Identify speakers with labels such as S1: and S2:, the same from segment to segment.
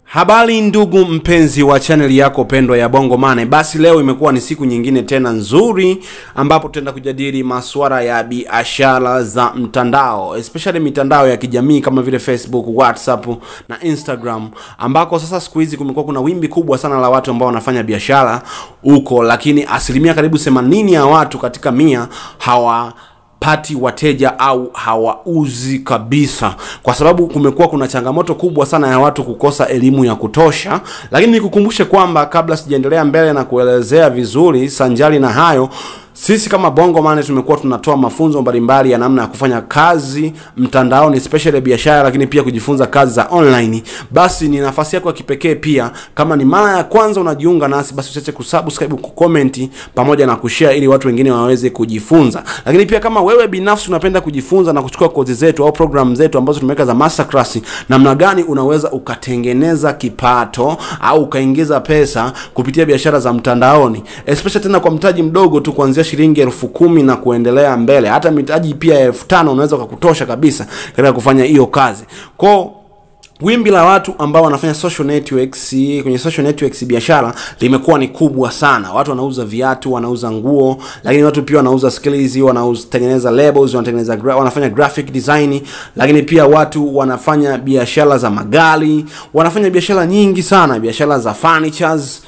S1: Habari ndugu mpenzi wa channel yako pendwa ya Bongo Money. Basi leo imekuwa ni siku nyingine tena nzuri ambapo tutaenda kujadili masuala ya biashara za mtandao, especially mitandao ya kijamii kama vile Facebook, WhatsApp na Instagram, ambako sasa siku hizi kumekuwa kuna wimbi kubwa sana la watu ambao wanafanya biashara huko, lakini asilimia karibu 80 ya watu katika 100 hawapati wateja au hawauzi kabisa, kwa sababu kumekuwa kuna changamoto kubwa sana ya watu kukosa elimu ya kutosha. Lakini nikukumbushe kwamba kabla sijaendelea mbele na kuelezea vizuri sanjali na hayo, sisi kama Bongo Money tumekuwa tunatoa mafunzo mbalimbali ya namna ya kufanya kazi mtandaoni, especially biashara, lakini pia kujifunza kazi za online. Basi ni nafasi yako ya kipekee pia, kama ni mara ya kwanza unajiunga nasi, basi usiache kusubscribe, kucomment pamoja na kushare ili watu wengine waweze kujifunza. Lakini pia kama wewe binafsi unapenda kujifunza na kuchukua kozi zetu au program zetu ambazo tumeweka za masterclass, namna gani unaweza ukatengeneza kipato au ukaingiza pesa kupitia biashara za mtandaoni, especially tena kwa mtaji mdogo tu kuanzia shilingi 10,000 na kuendelea mbele. Hata mitaji pia 5,000 unaweza kukutosha kabisa katika kufanya hiyo kazi. Kwa wimbi la watu ambao wanafanya social networks, kwenye social networks biashara limekuwa ni kubwa sana. Watu wanauza viatu, wanauza nguo, lakini watu pia wanauza skills, wanatengeneza labels, wanafanya graphic design, lakini pia watu wanafanya biashara za magari, wanafanya biashara nyingi sana, biashara za furnitures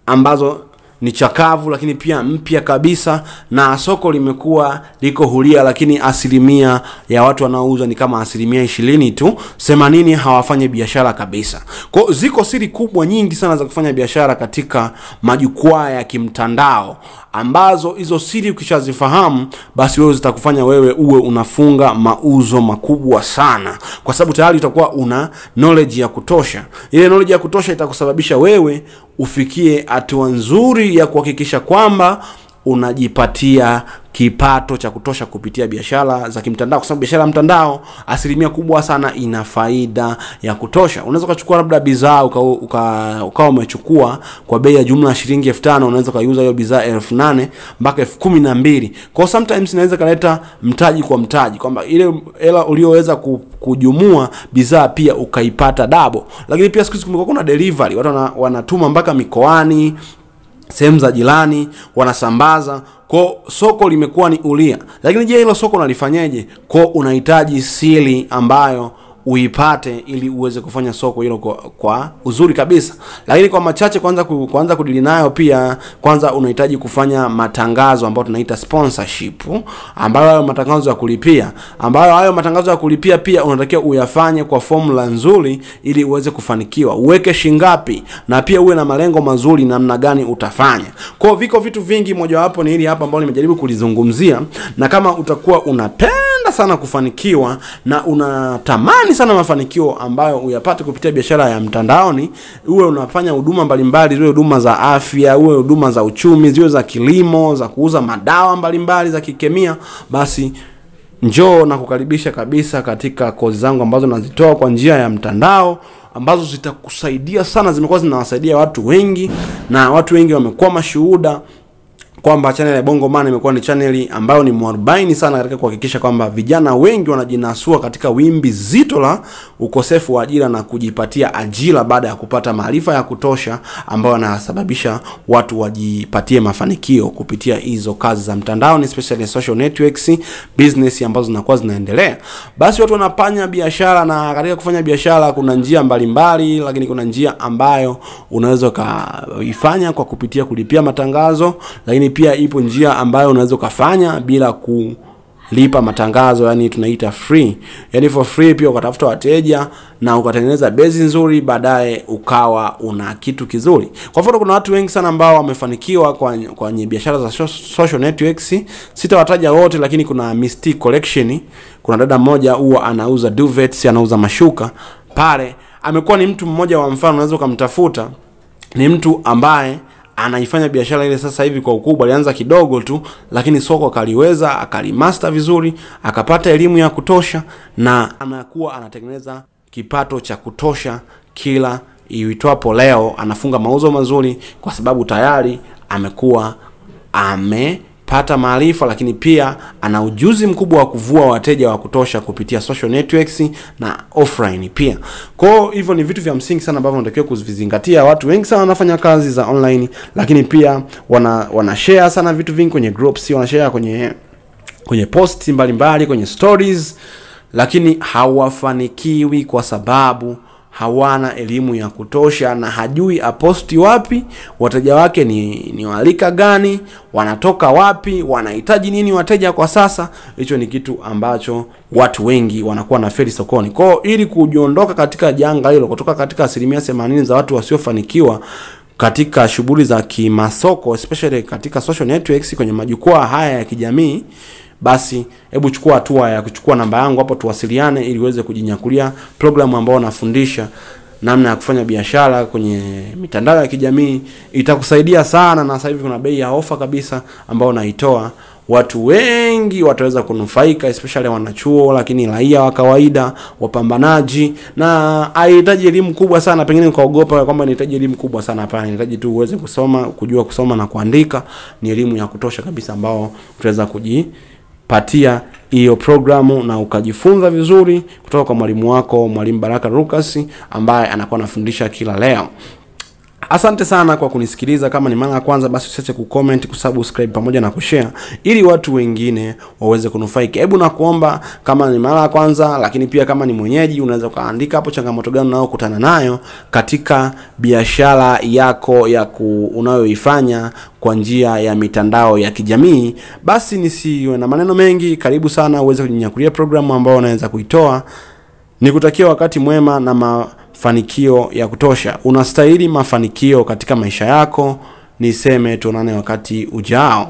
S1: ambazo ni chakavu lakini pia mpya kabisa, na soko limekuwa liko huria, lakini asilimia ya watu wanaouza ni kama asilimia 20 tu, 80 hawafanyi biashara kabisa. Kwa ziko siri kubwa nyingi sana za kufanya biashara katika majukwaa ya kimtandao, ambazo hizo siri ukishazifahamu basi wewe zitakufanya wewe uwe unafunga mauzo makubwa sana, kwa sababu tayari utakuwa una knowledge ya kutosha. Ile knowledge ya kutosha itakusababisha wewe ufikie hatua nzuri ya kuhakikisha kwamba unajipatia kipato cha kutosha kupitia biashara za kimtandao, kwa sababu biashara ya mtandao asilimia kubwa sana ina faida ya kutosha. Unaweza kuchukua labda bidhaa ukawa umechukua kwa bei ya jumla shilingi 5,000, unaweza kuuza hiyo bidhaa 8,000 mpaka 12,000. Kwa sometimes inaweza kuleta mtaji kwa mtaji, kwamba ile hela ulioweza kujumua bidhaa pia ukaipata double. Lakini pia siku hizi kumekuwa kuna delivery, watu wanatuma mpaka mikoani, sehemu za jirani wanasambaza. Kwa soko limekuwa ni ulia. Lakini je, hilo soko unalifanyaje? Kwa unahitaji siri ambayo uipate ili uweze kufanya soko hilo kwa uzuri kabisa. Lakini kwa machache kwanza kudili nayo pia, kwanza unahitaji kufanya matangazo ambayo tunaita sponsorship, ambayo hayo matangazo ya kulipia, pia unatakiwa uyafanye kwa formula nzuri ili uweze kufanikiwa. Uweke shingapi na pia uwe na malengo mazuri namna gani utafanya. Kwa viko vitu vingi, moja wapo ni hili hapa ambalo nimejaribu kulizungumzia, na kama utakuwa unapenda sana kufanikiwa na unatamani sana mafanikio ambayo uyapate kupitia biashara ya mtandaoni, uwe unafanya huduma mbalimbali, ziwe huduma za afya, uwe huduma za uchumi, ziwe za kilimo, za kuuza madawa mbalimbali za kikemia, basi njoo na kukaribisha kabisa katika kozi zangu ambazo nazitoa kwa njia ya mtandao, ambazo zitakusaidia sana. Zimekuwa zinawasaidia watu wengi, na watu wengi wamekuwa mashuhuda kwamba channel ya Bongo Money imekuwa ni channel ambayo ni mwarobaini sana katika kuhakikisha kwamba vijana wengi wanajinasua katika wimbi zito la ukosefu wa ajira na kujipatia ajira baada ya kupata maarifa ya kutosha ambayo yanasababisha watu wajipatie mafanikio kupitia hizo kazi za mtandao, especially social networks, business ambazo zinakuwa zinaendelea. Basi watu wanafanya biashara, na katika kufanya biashara kuna njia mbalimbali, lakini kuna njia ambayo unaweza kuifanya kwa kupitia kulipia matangazo, lakini pia ipo njia ambayo unaweza kufanya bila kulipa matangazo, yani tunaita free. Yani for free pia ukatafuta wateja na ukatengeneza base nzuri, baadaye ukawa una kitu kizuri. Kwa mfano kuna watu wengi sana ambao wamefanikiwa kwenye biashara za social networks. Sitawataja wote, lakini kuna Mystic Collection, kuna dada mmoja huwa anauza duvets, anauza mashuka. Pale amekuwa ni mtu mmoja wa mfano, unaweza kumtafuta. Ni mtu ambaye anaifanya biashara ile sasa hivi kwa ukubwa. Alianza kidogo tu, lakini soko akaliweza, akalimaster vizuri, akapata elimu ya kutosha, na anakuwa anatengeneza kipato cha kutosha kila iitwapo leo. Anafunga mauzo mazuri kwa sababu tayari amekuwa kupata maarifa, lakini pia ana ujuzi mkubwa wa kuvua wateja wa kutosha kupitia social networks na offline pia. Kwa hivyo ni vitu vya msingi sana ambavyo unatakiwa kuvizingatia. Watu wengi sana wanafanya kazi za online, lakini pia wana share sana vitu vingi kwenye groups, wana share kwenye posts mbalimbali, kwenye stories, lakini hawafanikiwi kwa sababu hawana elimu ya kutosha na hajui aposti wapi, wateja wake ni walika gani, wanatoka wapi, wanahitaji nini wateja kwa sasa. Hicho ni kitu ambacho watu wengi wanakuwa na feli sokoni. Kwa ili kujiondoka katika janga hilo, kutoka katika 80% za watu wasiofanikiwa katika shughuli za kimasoko, especially katika social networks, kwenye majukwaa haya ya kijamii, basi hebu chukua hatua ya kuchukua namba yangu hapo, tuwasiliane ili uweze kujinyakulia programu ambayo nafundisha namna ya kufanya biashara kwenye mitandao ya kijamii. Itakusaidia sana, na sasa hivi kuna bei ya ofa kabisa ambayo naitoa. Watu wengi wataweza kunufaika, especially wanachuo, lakini raia wa kawaida, wapambanaji, na haihitaji elimu kubwa sana. Pengine ukaogopa kwamba inahitaji elimu kubwa sana. Hapana, inahitaji tu uweze kusoma, kujua kusoma na kuandika. Ni elimu ya kutosha kabisa ambao utaweza kujipatia hiyo programu na ukajifunza vizuri kutoka kwa mwalimu wako, Mwalimu Baraka Lucas, ambaye anakuwa anafundisha kila leo. Asante sana kwa kunisikiliza. Kama ni mara ya kwanza, basi usiache kucomment, kusubscribe pamoja na kushare ili watu wengine waweze kunufaika. Hebu nakuomba, kama ni mara ya kwanza, lakini pia kama ni mwenyeji, unaweza kaandika hapo changamoto gani unayokutana nayo katika biashara yako unayoifanya kwa njia ya mitandao ya kijamii. Basi nisiwe na maneno mengi, karibu sana uweze kujinyakulia programu ambayo unaweza kuitoa. Nikutakia wakati mwema na mafanikio ya kutosha. Unastahili mafanikio katika maisha yako. Niseme tuonane wakati ujao.